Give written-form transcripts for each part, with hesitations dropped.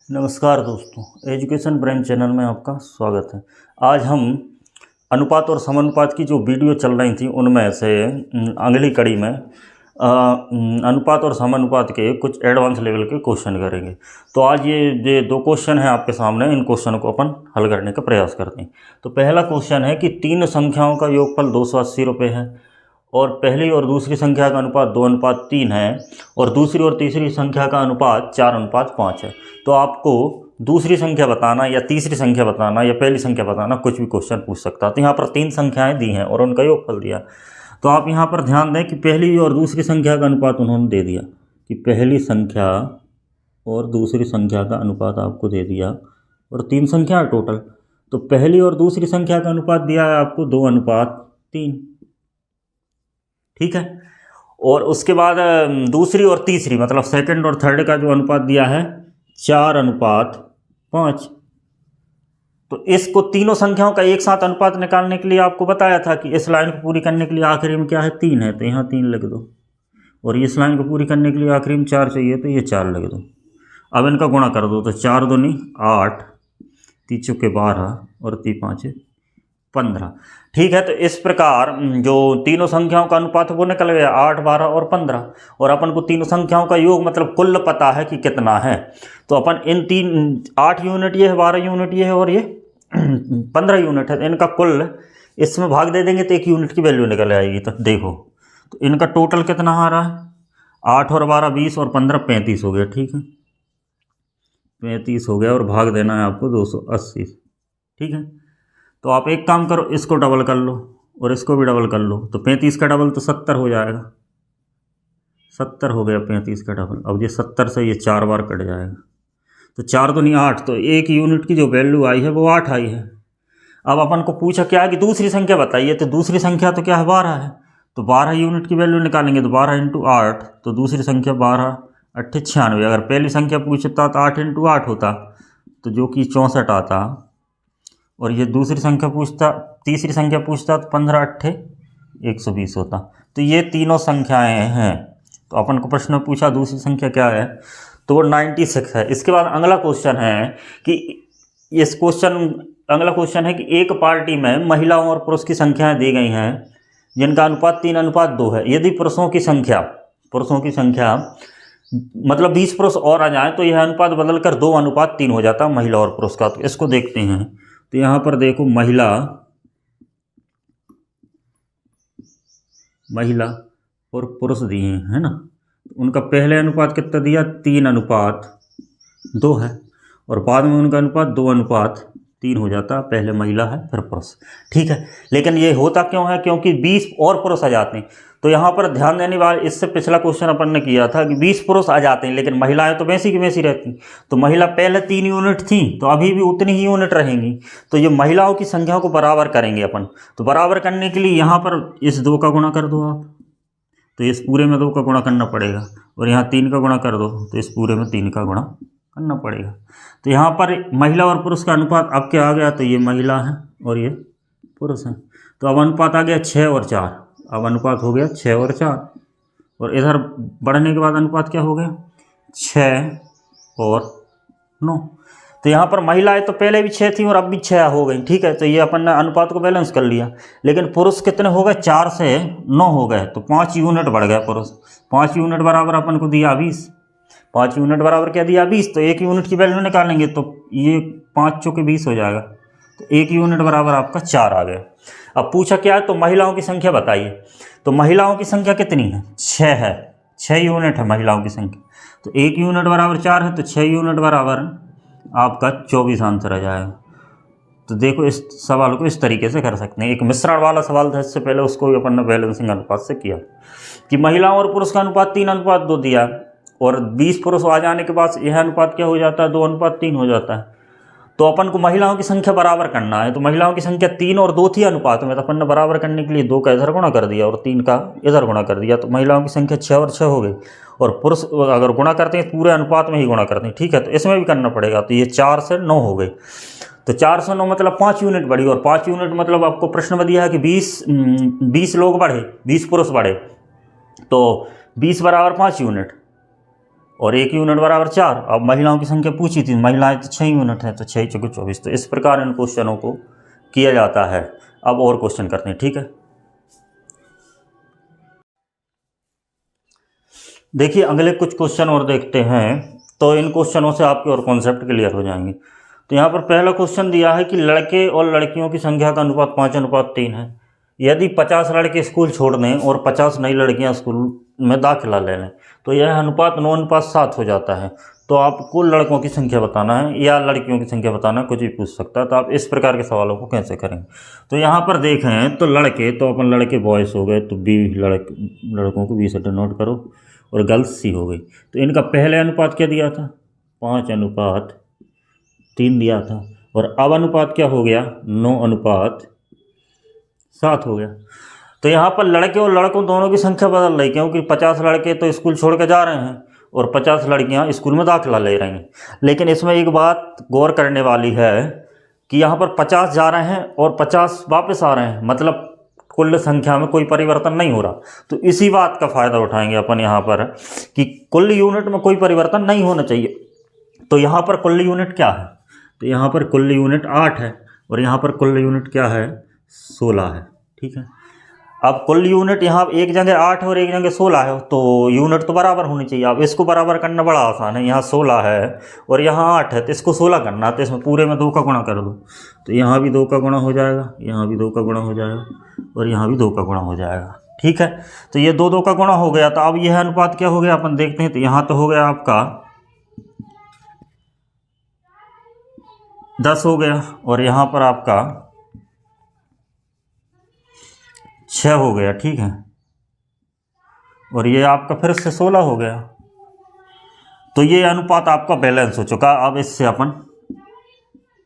नमस्कार दोस्तों, education brain channel में आपका स्वागत है। आज हम अनुपात और समानुपात की जो वीडियो चल रही थी उनमें से अगली कड़ी में अनुपात और समानुपात के कुछ एडवांस लेवल के क्वेश्चन करेंगे। तो आज ये दो क्वेश्चन हैं आपके सामने, इन क्वेश्चन को अपन हल करने का प्रयास करते हैं। तो पहला क्वेश्चन है कि तीन संख्याओं का योगफल 280 रुपये है और पहली और दूसरी संख्या का अनुपात 2:3 है और दूसरी और तीसरी संख्या का अनुपात 4:5 है। तो आपको दूसरी संख्या बताना या तीसरी संख्या बताना या पहली संख्या बताना, कुछ भी क्वेश्चन पूछ सकता है। तो यहाँ पर तीन संख्याएं दी हैं और उनका योगफल दिया। तो आप यहाँ पर ध्यान दें कि पहली और दूसरी संख्या का अनुपात उन्होंने दे दिया कि पहली संख्या और दूसरी संख्या का अनुपात आपको दे दिया और तीन संख्या है टोटल। तो पहली और दूसरी संख्या का अनुपात दिया है आपको 2:3, ठीक है। और उसके बाद दूसरी और तीसरी मतलब सेकंड और थर्ड का जो अनुपात दिया है 4:5। तो इसको तीनों संख्याओं का एक साथ अनुपात निकालने के लिए आपको बताया था कि इस लाइन को पूरी करने के लिए आखिरी में क्या है, 3 है, तो यहाँ 3 लिख दो। और इस लाइन को पूरी करने के लिए आखिरी में 4 चाहिए, तो ये 4 लिख दो। अब इनका गुणा कर दो, तो 4 दूनी 8, 3 चौके 12 और 3 5 15, ठीक है। तो इस प्रकार जो तीनों संख्याओं का अनुपात वो निकल गया 8, 12 और 15। और अपन को तीनों संख्याओं का योग मतलब कुल पता है कि कितना है। तो अपन इन 8 यूनिट ये है, 12 यूनिट ये है और ये 15 यूनिट है। इनका कुल इसमें भाग दे देंगे तो 1 यूनिट की वैल्यू निकल आएगी। तो देखो, तो इनका टोटल कितना आ रहा है, 8 और 12 20 और 15 35 हो गया, ठीक है। 35 हो गया और भाग देना है आपको 280, ठीक है। तो आप एक काम करो, इसको डबल कर लो और इसको भी डबल कर लो। तो 35 का डबल तो 70 हो जाएगा, 70 हो गया 35 का डबल। अब ये 70 से ये 4 बार कट जाएगा, तो 4 दूनी 8, तो 1 यूनिट की जो वैल्यू आई है वो 8 आई है। अब अपन को पूछा क्या है कि दूसरी संख्या बताइए, तो दूसरी संख्या तो क्या है, 12 है। तो 12 यूनिट की वैल्यू निकालेंगे, तो 12 × 8, तो दूसरी संख्या 12 8 96। अगर पहली संख्या पूछता तो 8 × 8 होता, तो जो कि 64 आता। और ये दूसरी संख्या पूछता, तीसरी संख्या पूछता तो 15 8 120 होता। तो ये तीनों संख्याएं हैं। तो अपन को प्रश्न में पूछा दूसरी संख्या क्या है, तो वो 96 है। इसके बाद अगला क्वेश्चन है कि अगला क्वेश्चन है कि एक पार्टी में महिलाओं और पुरुष की संख्याएं दी गई हैं जिनका अनुपात 3:2 है। यदि पुरुषों की संख्या मतलब 20 पुरुष और आ जाए तो यह अनुपात बदलकर 2:3 हो जाता महिला और पुरुष का। तो इसको देखते हैं। तो यहाँ पर देखो, महिला और पुरुष दिए हैं, है ना। उनका पहले अनुपात कितना दिया, 3:2 है और बाद में उनका अनुपात 2:3 हो जाता। पहले महिला है फिर पुरुष, ठीक है। लेकिन ये होता क्यों है, क्योंकि 20 और पुरुष आ जाते हैं। तो यहाँ पर ध्यान देने वाले, इससे पिछला क्वेश्चन अपन ने किया था कि 20 पुरुष आ जाते हैं लेकिन महिलाएं तो वैसी की वैसी रहती। तो महिला पहले 3 यूनिट थी तो अभी भी उतनी ही यूनिट रहेंगी। तो ये महिलाओं की संख्या को बराबर करेंगे अपन। तो बराबर करने के लिए यहाँ पर इस 2 का गुणा कर दो आप, तो इस पूरे में 2 का गुणा करना पड़ेगा। और यहाँ 3 का गुणा कर दो, तो इस पूरे में 3 का गुणा करना पड़ेगा। तो यहाँ पर महिला और पुरुष का अनुपात अब क्या आ गया, तो ये महिला है और ये पुरुष है। तो अब अनुपात आ गया 6 और 4। अब अनुपात हो गया 6 और 4। और इधर बढ़ने के बाद अनुपात क्या हो गया, 6 और 9। तो यहाँ पर महिलाएं तो पहले भी 6 थी और अब भी 6 हो गई, ठीक है। तो ये अपन ने अनुपात को बैलेंस कर लिया। लेकिन पुरुष कितने हो गए, 4 से 9 हो गए, तो 5 यूनिट बढ़ गए पुरुष। 5 यूनिट बराबर अपन को दिया 20। 5 यूनिट बराबर क्या दिया, 20। तो 1 यूनिट की वैल्यू निकालेंगे तो ये 5 चौके 20 हो जाएगा। तो 1 यूनिट बराबर आपका 4 आ गया। अब पूछा क्या है, तो महिलाओं की संख्या बताइए। तो महिलाओं की संख्या कितनी है, 6 है, 6 यूनिट है महिलाओं की संख्या। तो 1 यूनिट बराबर 4 है, तो 6 यूनिट बराबर आपका 24 आंसर आ जाएगा। तो देखो, इस सवाल को इस तरीके से कर सकते हैं। एक मिश्रण वाला सवाल था इससे पहले, उसको भी अपन ने बैलेंसिंग अनुपात से किया कि महिलाओं और पुरुष का अनुपात 3:2 दिया और 20 पुरुष आ जाने के बाद यह अनुपात क्या हो जाता है, 2:3 हो जाता है। तो अपन को महिलाओं की संख्या बराबर करना है। तो महिलाओं की संख्या 3 और 2 थी अनुपात में, तो अपन ने बराबर करने के लिए 2 का इधर गुणा कर दिया और 3 का इधर गुणा कर दिया। तो महिलाओं की संख्या 6 और 6 हो गई। और पुरुष अगर गुणा करते हैं पूरे अनुपात में ही गुणा करते हैं, ठीक है। तो इसमें भी करना पड़ेगा। तो ये 4 से 9 हो गई। तो 4 से 9 मतलब 5 यूनिट बढ़ी। और 5 यूनिट मतलब आपको प्रश्न में दिया है कि 20 लोग बढ़े, 20 पुरुष बढ़े, तो 20 बराबर 5 यूनिट। और 1 यूनिट बराबर 4। अब महिलाओं की संख्या पूछी थी, महिलाएं तो 6 यूनिट है, तो 6 चौके 24। तो इस प्रकार इन क्वेश्चनों को किया जाता है। अब और क्वेश्चन करते हैं, ठीक है। देखिए अगले कुछ क्वेश्चन और देखते हैं, तो इन क्वेश्चनों से आपके और कॉन्सेप्ट क्लियर हो जाएंगे। तो यहाँ पर पहला क्वेश्चन दिया है कि लड़के और लड़कियों की संख्या का अनुपात 5:3 है। यदि 50 लड़के स्कूल छोड़ दें और 50 नई लड़कियाँ स्कूल में दाखिला ले लें तो यह अनुपात 9:7 हो जाता है। तो आपको लड़कों की संख्या बताना है या लड़कियों की संख्या बताना है, कुछ भी पूछ सकता है। तो आप इस प्रकार के सवालों को कैसे करेंगे। तो यहाँ पर देखें तो लड़के, तो अपन लड़के बॉयज़ हो गए, तो बी लड़कों को बी से डिनोट करो, और गर्ल्स सी हो गई। तो इनका पहले अनुपात क्या दिया था, 5:3 दिया था, और अब अनुपात क्या हो गया, 9:7 हो गया। तो यहाँ पर लड़के और लड़कों दोनों की संख्या बदल रही, क्योंकि 50 लड़के तो स्कूल छोड़ के जा रहे हैं और 50 लड़कियाँ स्कूल में दाखिला ले रही हैं। लेकिन इसमें एक बात गौर करने वाली है कि यहाँ पर 50 जा रहे हैं और 50 वापस आ रहे हैं, मतलब कुल संख्या में कोई परिवर्तन नहीं हो रहा। तो इसी बात का फ़ायदा उठाएंगे अपन यहाँ पर कि कुल यूनिट में कोई परिवर्तन नहीं होना चाहिए। तो यहाँ पर कुल यूनिट क्या है, तो यहाँ पर कुल यूनिट 8 है, और यहाँ पर कुल यूनिट क्या है, 16 है, ठीक है। अब कुल यूनिट यहाँ एक जगह 8 है और एक जगह 16 है, तो यूनिट तो बराबर होनी चाहिए। अब इसको बराबर करना बड़ा आसान है, यहाँ 16 है और यहाँ 8 है, तो इसको 16 करना, तो इसमें पूरे में 2 का गुणा कर दो, तो यहाँ भी 2 का गुणा हो जाएगा, यहाँ भी 2 का गुणा हो जाएगा, और यहाँ भी 2 का गुणा हो जाएगा, ठीक है। तो ये 2 का गुणा हो गया। तो अब यह अनुपात क्या हो गया अपन देखते हैं। तो यहाँ तो हो गया आपका 10 हो गया, और यहाँ पर आपका 6 हो गया, ठीक है, और ये आपका फिर से 16 हो गया। तो ये अनुपात आपका बैलेंस हो चुका। अब इससे अपन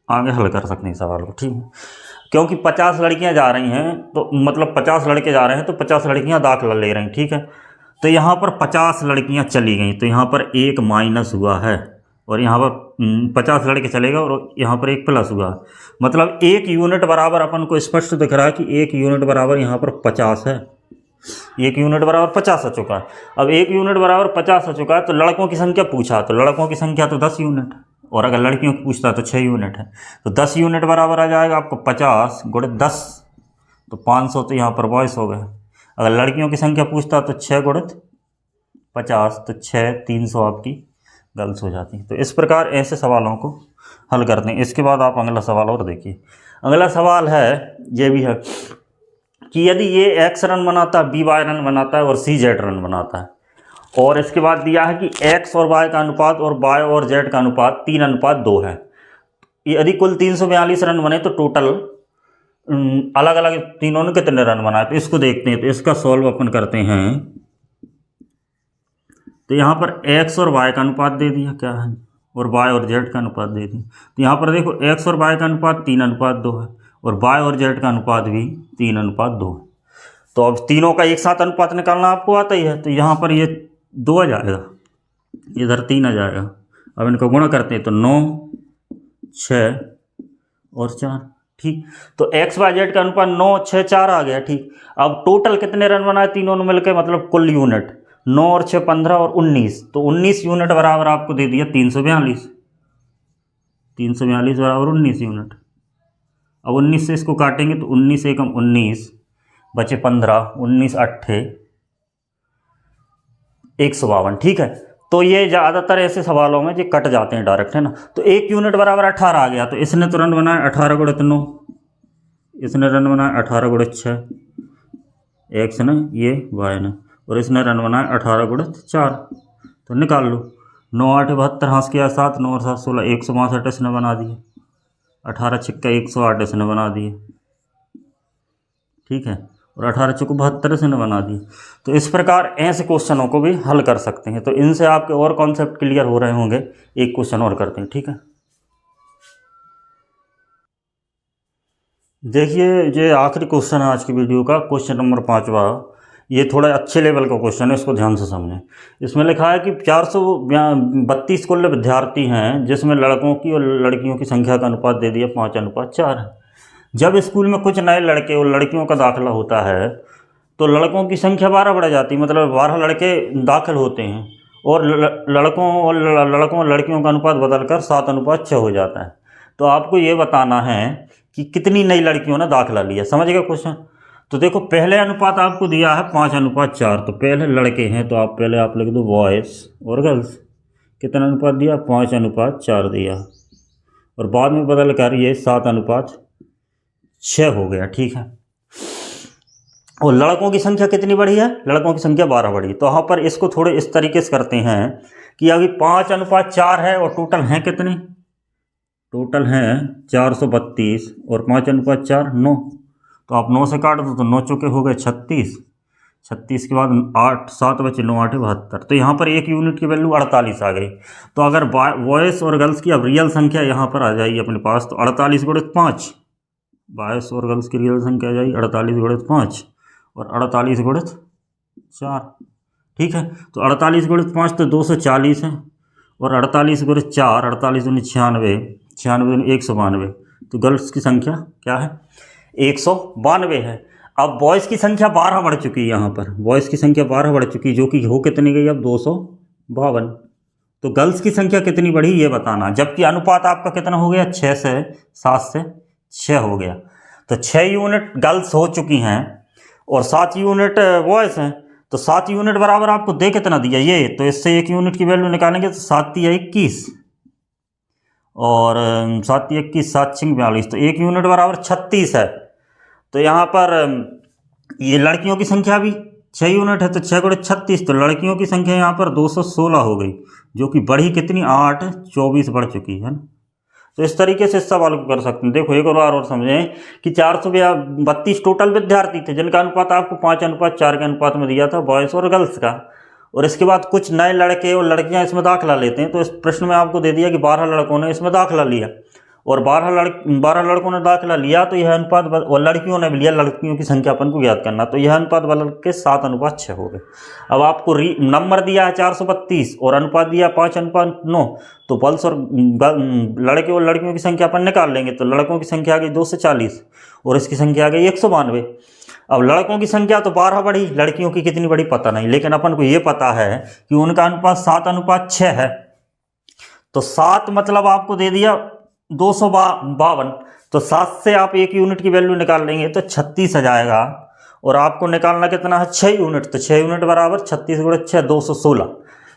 आगे हल कर सकते हैं सवाल को, ठीक है। क्योंकि 50 लड़कियां जा रही हैं, तो मतलब 50 लड़के जा रहे हैं, तो 50 लड़कियां दाखिला ले रही हैं, ठीक है। तो यहाँ पर 50 लड़कियां चली गई, तो यहाँ पर 1 माइनस हुआ है, और यहाँ पर 50 लड़के चलेगा और यहाँ पर 1 प्लस हुआ। मतलब 1 यूनिट बराबर अपन को स्पष्ट दिख रहा है कि 1 यूनिट बराबर यहाँ पर 50 है, 1 यूनिट बराबर 50 आ चुका है। अब 1 यूनिट बराबर 50 आ चुका है, तो लड़कों की संख्या पूछा, तो लड़कों की संख्या तो 10 यूनिट, और अगर लड़कियों की पूछता तो 6 यूनिट है। तो 10 यूनिट बराबर आ जाएगा आपको 50 गुणे 10, तो 500, तो यहाँ पर बॉयस हो गए। अगर लड़कियों की संख्या पूछता तो 6 गुणे 50, तो 6 300 आपकी गर्ल्स हो जाती है। तो इस प्रकार ऐसे सवालों को हल करते हैं। इसके बाद आप अगला सवाल और देखिए। अगला सवाल है, ये भी है कि यदि ये x रन बनाता है, b y रन बनाता है और c z रन बनाता है, और इसके बाद दिया है कि x और y का अनुपात और y और z का अनुपात 3:2 है। यदि कुल 342 रन बने तो टोटल अलग अलग तीनों ने कितने रन बनाए, तो इसको देखते हैं। तो इसका सॉल्व अपन करते हैं। तो यहाँ पर x और y का अनुपात दे दिया क्या है, और y और z का अनुपात दे दिया। तो यहाँ पर देखो x और y का अनुपात 3:2 है, और y और z का अनुपात भी 3:2 है। तो अब तीनों का एक साथ अनुपात निकालना आपको आता ही है। तो यहाँ पर ये 2 आ जाएगा, इधर 3 आ जाएगा। अब इनको गुणा करते हैं, तो 9 6 और 4, ठीक। तो x y z का अनुपात 9 6 4 आ गया, ठीक। अब टोटल कितने रन बनाए तीनों ने मिलकर, मतलब कुल यूनिट 9 और 6 15 और 19, तो 19 यूनिट बराबर आपको दे दिया 342। 342 बराबर 19 यूनिट। अब 19 से इसको काटेंगे तो 19 एकम 19 बचे 15, 19 8 152, ठीक है। तो ये ज़्यादातर ऐसे सवालों में ये कट जाते हैं डायरेक्ट, है ना। तो 1 यूनिट बराबर 18 आ गया। तो इसने तो रन बनाया 18 गुणे 9, इसने रन बनाया 18 गुणे 6, x ने ये y ने, और इसने रन बनाया 18 गुणे 4। तो निकाल लो, 9 8 72, हाँस किया 7, 9 और 7 16, 162 इसने बना दिए, 18 6 108 इसने बना दिए, ठीक है, और 18 चौको 72 इसने बना दिए। तो इस प्रकार ऐसे क्वेश्चनों को भी हल कर सकते हैं। तो इनसे आपके और कॉन्सेप्ट क्लियर हो रहे होंगे। एक क्वेश्चन और करते हैं, ठीक है। देखिए ये आखिरी क्वेश्चन है आज की वीडियो का, क्वेश्चन नंबर 5वां। ये थोड़ा अच्छे लेवल का क्वेश्चन है, इसको ध्यान से समझें। इसमें लिखा है कि 432 कुल विद्यार्थी हैं, जिसमें लड़कों की और लड़कियों की संख्या का अनुपात दे दिया 5:4 है। जब स्कूल में कुछ नए लड़के और लड़कियों का दाखिला होता है तो लड़कों की संख्या 12 बढ़ जाती है, मतलब 12 लड़के दाखिल होते हैं और लड़कों और लड़कियों का अनुपात बदलकर 7:6 हो जाता है। तो आपको ये बताना है कि कितनी नई लड़कियों ने दाखिला लिया। समझ गए क्वेश्चन? तो देखो पहले अनुपात आपको दिया है 5:4, तो पहले लड़के हैं तो आप पहले आप लिख दो बॉयज़ और गर्ल्स। कितना अनुपात दिया? 5:4 दिया, और बाद में बदल कर ये 7:6 हो गया। ठीक है, और लड़कों की संख्या कितनी बढ़ी है? लड़कों की संख्या 12 बढ़ी। तो यहाँ पर इसको थोड़े इस तरीके से करते हैं कि अभी 5:4 है और टोटल हैं कितने? टोटल हैं 432 और 5:4 9। तो आप 9 से काट दो तो 9 चौके हो गए 36। 36 के बाद 8 7 बचे 9 8 72। तो यहाँ पर एक यूनिट की वैल्यू 48 आ गई। तो अगर बॉयज़ और गर्ल्स की अब रियल संख्या यहाँ पर आ जाएगी अपने पास, तो 48 गुणित 5, बॉयज़ और गर्ल्स की रियल संख्या आ जाएगी 48 गुणित 5 और 48 गुणित 4। ठीक है, तो 48 गुणित 5 तो 240 है, और 48 गुणित 4 48 दूनी 96, 96 दूनी 192। तो गर्ल्स की संख्या क्या है? 192 है। अब बॉयज़ की संख्या 12 बढ़ चुकी है। यहाँ पर बॉयज़ की संख्या 12 बढ़ चुकी है, जो कि हो कितनी गई अब? 252। तो गर्ल्स की संख्या कितनी बढ़ी ये बताना, जबकि अनुपात आपका कितना हो गया? 6 से 7 से 6 हो गया। तो 6 यूनिट गर्ल्स हो चुकी हैं और 7 यूनिट बॉयज़ हैं। तो 7 यूनिट बराबर आपको दे कितना दिया ये? तो इससे 1 यूनिट की वैल्यू निकालेंगे तो 7 × 21 और 7 × 21 7 × 42, तो 1 यूनिट बराबर 36 है। तो यहाँ पर ये लड़कियों की संख्या भी 6 यूनिट है, तो 6 × 36, तो लड़कियों की संख्या यहाँ पर 216 हो गई, जो कि बढ़ी कितनी? 8 24 बढ़ चुकी है ना। तो इस तरीके से इस सवाल को कर सकते हैं। देखो एक बार और समझें कि 432 टोटल विद्यार्थी थे, जिनका अनुपात आपको 5:4 के अनुपात में दिया था बॉयज़ और गर्ल्स का, और इसके बाद कुछ नए लड़के और लड़कियां इसमें दाखिला लेते हैं। तो इस प्रश्न में आपको दे दिया कि 12 लड़कों ने इसमें दाखिला लिया और 12 लड़कों ने दाखिला लिया, तो यह अनुपात और लड़कियों ने भी लिया, लड़कियों की संख्या अपन को ज्ञात करना। तो यह अनुपात बदल के 7:6 हो गए। अब आपको नंबर दिया है 432 और अनुपात दिया 5:9, तो बल्स और लड़के और लड़कियों की संख्या अपन निकाल लेंगे। तो लड़कों की संख्या आ गई 240 और इसकी संख्या आ गई 192। अब लड़कों की संख्या तो 12 बढ़ी, लड़कियों की कितनी बढ़ी पता नहीं, लेकिन अपन को ये पता है कि उनका अनुपात 7:6 है। तो 7 मतलब आपको दे दिया 252। तो 7 से आप 1 यूनिट की वैल्यू निकाल लेंगे तो 36 आ जाएगा, और आपको निकालना कितना है? 6 यूनिट। तो 6 यूनिट बराबर 36 × 6 216।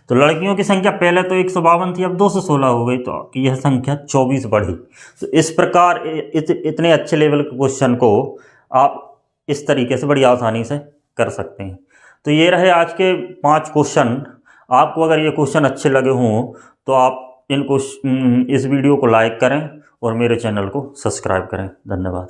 तो लड़कियों की संख्या पहले तो 152 थी, अब 216 हो गई, तो यह संख्या 24 बढ़ी। तो इस प्रकार इतने अच्छे लेवल के क्वेश्चन को आप इस तरीके से बड़ी आसानी से कर सकते हैं। तो ये रहे आज के 5 क्वेश्चन। आपको अगर ये क्वेश्चन अच्छे लगे हों तो आप इस वीडियो को लाइक करें और मेरे चैनल को सब्सक्राइब करें। धन्यवाद।